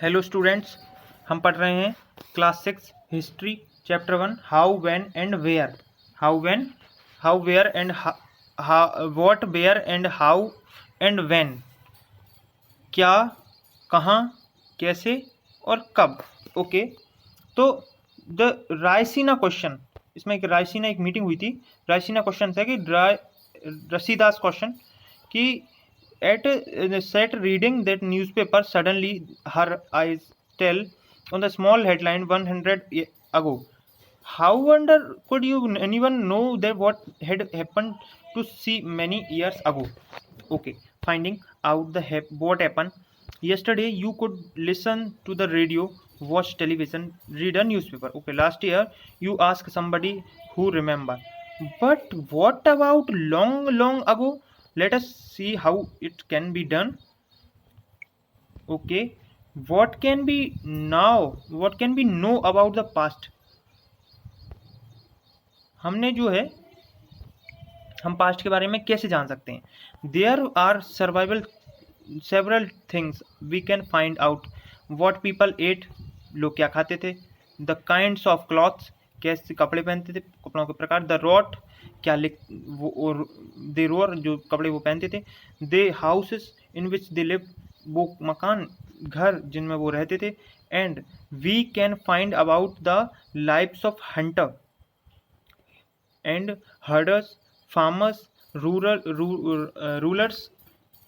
Hello students, हम पढ़ रहे हैं class 6 history chapter 1 how when and where. How where and what where and how and when, क्या, कहाँ, कैसे और कब। ओके, तो द रायसीना क्वेश्चन, इसमें एक रायसीना एक मीटिंग हुई थी। रायसीना क्वेश्चन है कि रसीदास क्वेश्चन कि at sat reading that newspaper, suddenly her eyes tell on the small headline 100 ago. How wonder could you anyone know that what had happened to see many years ago? Okay, finding out what happened yesterday, you could listen to the radio, watch television, read a newspaper. Okay, last year you ask somebody who remember, but what about long ago? Let us see how it can be done. Okay, what can we know about the past? हमने जो है हम past के बारे में कैसे जान सकते हैं? There are several things we can find out. What people ate, लोग क्या खाते थे। द काइंड्स ऑफ क्लॉथ्स, कैसे कपड़े पहनते थे, कपड़ों के प्रकार। द रोट, क्या लिख वो दे रोर, जो कपड़े वो पहनते थे। दे houses in which they live, वो मकान घर जिनमें वो रहते थे। And we can find about the lives of hunter and herders, farmers, rulers,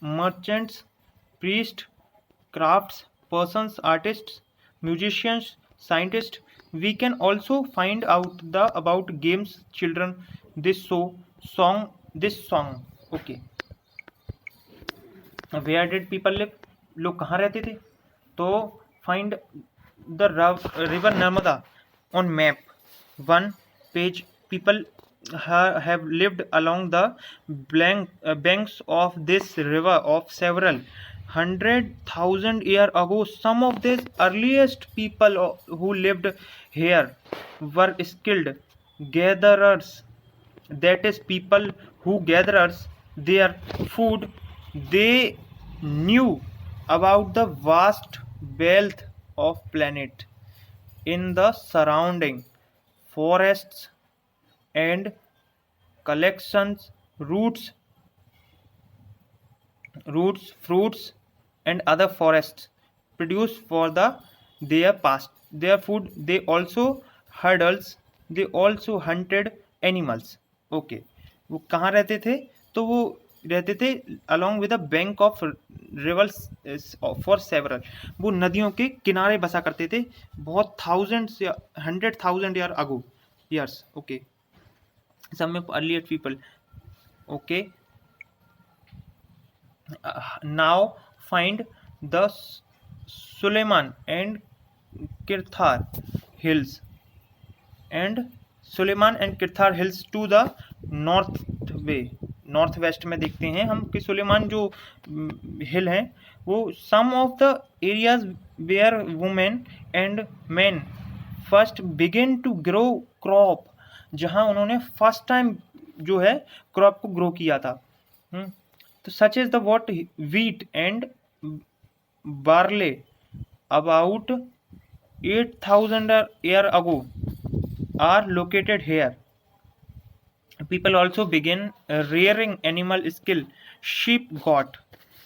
merchants, priests, crafts persons, artists, musicians, scientists. We can also find out the about games, children, this song. Okay, where did people live? लोग कहाँ रहते थे? तो find the river Narmada on map. One page, people have lived along the banks of this river of several 100,000 years ago. Some of the earliest people who lived here were skilled gatherers, that is, people who gatherers their food. They knew about the vast wealth of planet in the surrounding forests and collections, fruits, and other forests produce for their food. They also hurdles, they also hunted animals. Okay, वो कहाँ रहते थे? तो वो रहते थे along with the bank of rivers for several, वो नदियों के किनारे बसा करते थे बहुत thousands या 100,000 years. Okay, some of earlier people. Okay, now find the Suleiman and Kirthar hills to the north west में देखते हैं हम कि सुलेमान जो हिल हैं वो some of the areas where women and man first begin to grow crop, जहां उन्होंने फर्स्ट टाइम जो है क्रॉप को ग्रो किया था। तो such is the what wheat and barley about 8,000 years ago are located here. People also began rearing animal skill. Sheep, goat,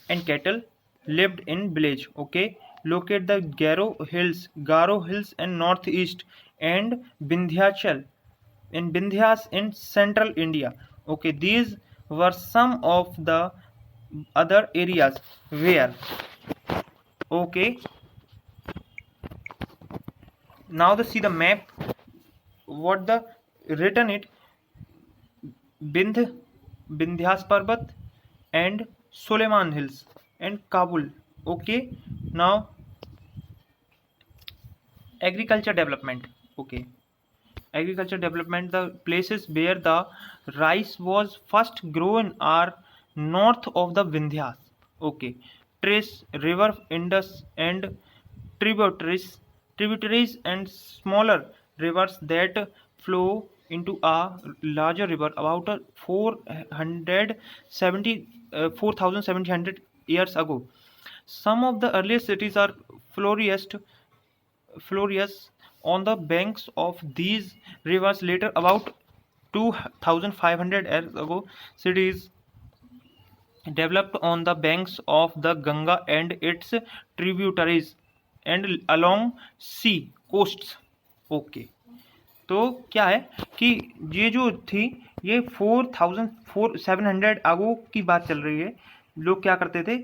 and cattle lived in village. Okay, locate the Garo Hills and northeast, and Vindhyas in central India. Okay, these were some of the other areas where. Okay, now see the map. What the written it? Vindhyas Parbat and Suleiman Hills and Kabul. Okay, now agriculture development. Okay, agriculture development, the places where the rice was first grown are north of the Vindhyas. Okay, trace river Indus and tributaries and smaller rivers that flow into a larger river about 4,700 years ago. Some of the earliest cities are flourished on the banks of these rivers. Later, about 2500 years ago, cities developed on the banks of the Ganga and its tributaries and along sea coasts. Okay, तो क्या है कि ये जो थी ये 4700 अगो की बात चल रही है। लोग क्या करते थे,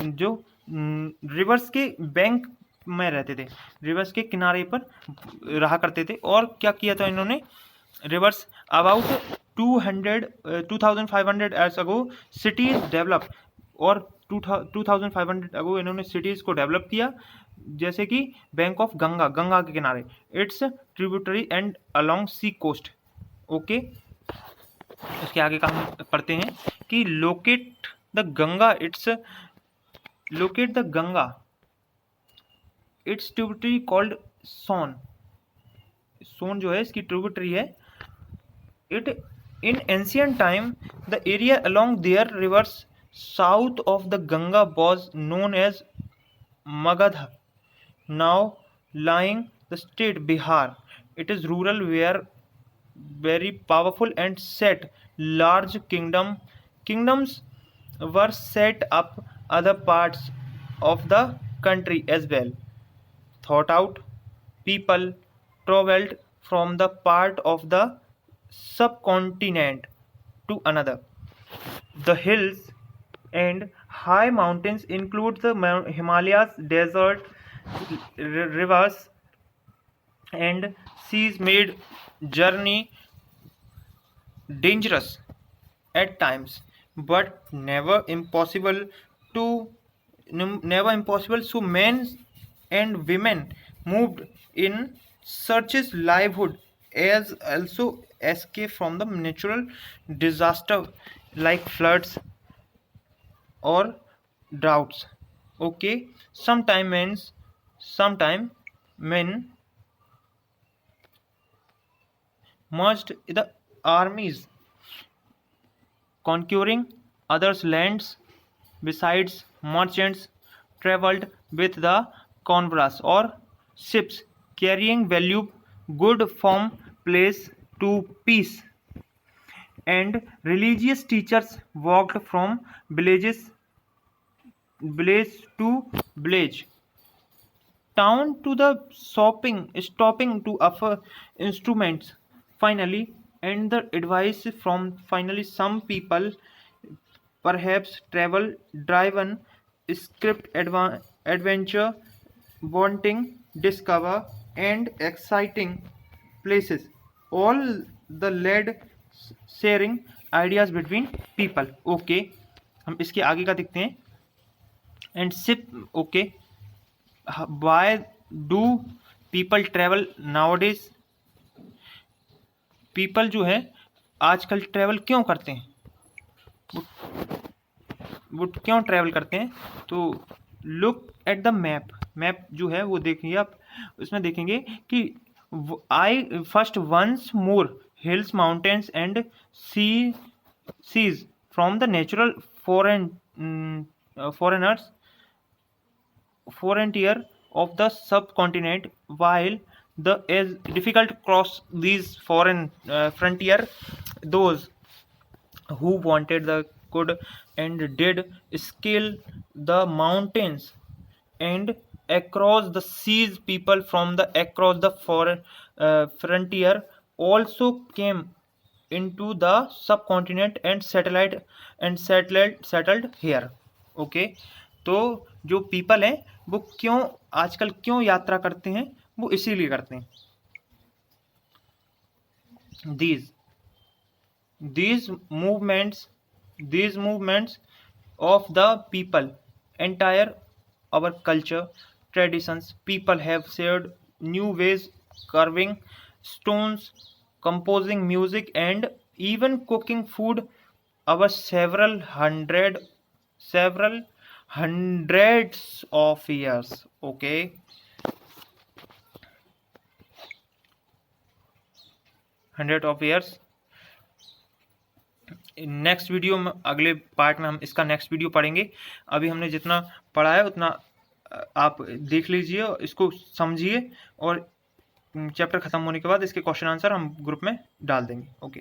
जो रिवर्स के बैंक में रहते थे, रिवर्स के किनारे पर रहा करते थे, और क्या किया था इन्होंने, reverse about 2500 years ago cities develop, और 2500 अगो इन्होंने सिटीज़ को डेवलप किया, जैसे कि बैंक ऑफ गंगा, गंगा के किनारे, its tributary and along sea coast. Okay, उसके आगे का हम पढ़ते हैं कि locate the Ganga its tributary called Son. Son जो है इसकी ट्रिब्यूटरी है। It in ancient time the area along their rivers south of the Ganga was known as Magadha, now lying the state Bihar. It is rural where very powerful and set large kingdoms were set up other parts of the country as well. Thought out people traveled from the part of the subcontinent to another. The hills and high mountains include the Himalayas, desert, rivers and seas made journey dangerous at times, but never impossible. So men and women moved in searches livelihood as also escape from the natural disaster like floods or droughts. Okay, sometime men merged the armies, conquering others' lands. Besides, merchants traveled with the convoys or ships carrying valuable goods from place to peace, and religious teachers walked from village to village, town to the stopping to offer instruments. Finally, and the advice from some people perhaps travel driven script adventure, wanting discover and exciting places, all the led sharing ideas between people. Okay, हम इसके आगे का देखते हैं। And ship, okay, why do people travel nowadays. People जो है आजकल travel क्यों करते हैं, वो क्यों ट्रेवल करते हैं, तो लुक एट द मैप जो है वो देखिए आप, उसमें देखेंगे कि I first once more hills, mountains and seas from the natural frontier of the subcontinent, while the is difficult to cross these foreign frontier. Those who wanted the could and did scale the mountains and across the seas. People from the across the frontier also came into the subcontinent and settled here. Okay, तो जो people हैं वो क्यों आजकल क्यों यात्रा करते हैं, वो इसीलिए करते हैं। these movements of the people entire our culture traditions. People have shared new ways, carving stones, composing music and even cooking food over several hundreds of years. Okay, hundred of years। Next video में, अगले part में हम इसका next video पढ़ेंगे। अभी हमने जितना पढ़ा है उतना आप देख लीजिए, इसको समझिए, और चैप्टर ख़त्म होने के बाद इसके क्वेश्चन आंसर हम ग्रुप में डाल देंगे। ओके।